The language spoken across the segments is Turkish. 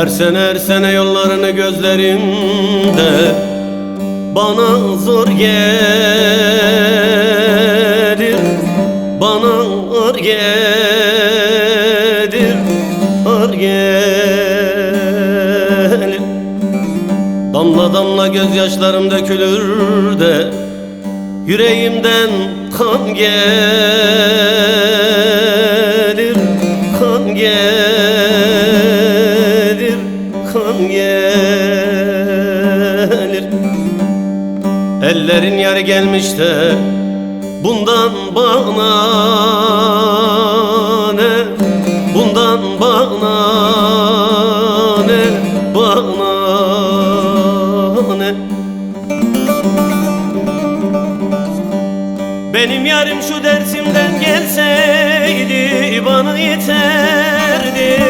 Her sene yollarını gözlerimde bana zor gelir, bana ağır gelir, ağır gelir. Damla damla gözyaşlarım dökülür de yüreğimden kan gelir, kan gelir, kan gelir. Ellerin yarı gelmiş de bundan bana ne, bundan bana ne, bana ne? Benim yarım şu dersimden gelseydi bana yeterdi.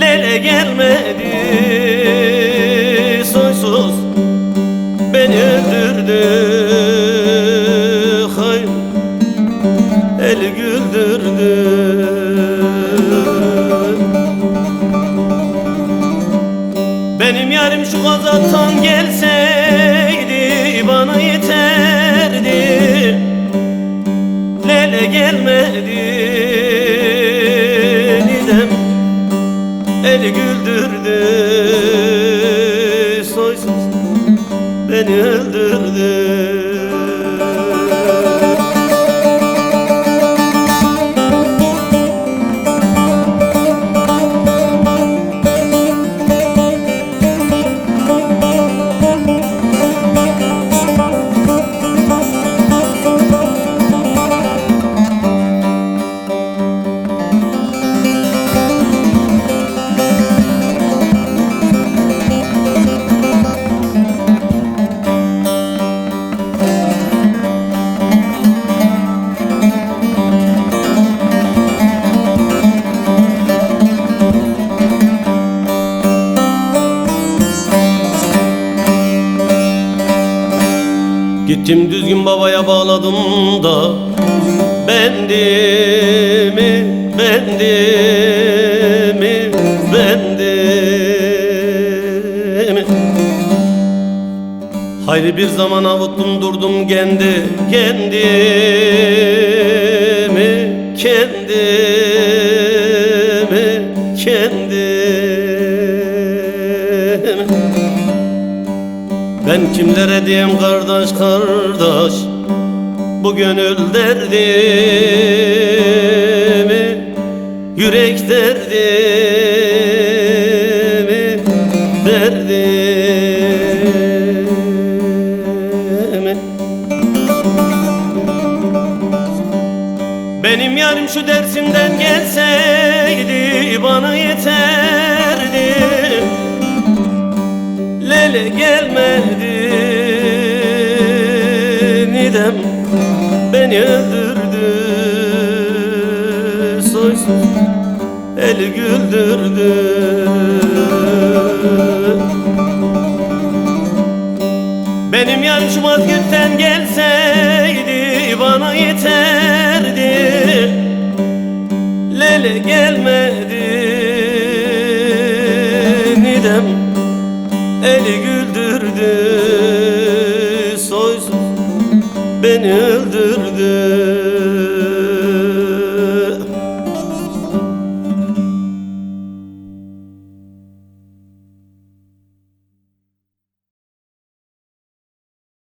Lele gelmedi, soysuz beni öldürdü. Hay, el güldürdü. Benim yarım şu Gazat'tan gelseydi bana yeterdi. Lele gelmedi, nidem el güldürdü. Soysuz beni öldürdü. Gittim düzgün babaya bağladım da bendimi, bendimi, bendimi. Hayli bir zaman avuttum durdum kendimi, kendimi, kendimi. Ben kimlere diyeyim kardeş, kardeş, bu gönül derdimi, yürek derdimi, derdimi. Benim yarım şu dersimden gelseydi bana yeterdi. Lele gelmedi, nidem beni öldürdü. Soysuz el güldürdü. Benim yarım şu Mazgirt'ten gelseydi bana yeterdi. Lele gelmedi, nidem eli güldürdü. Soysuz beni öldürdü.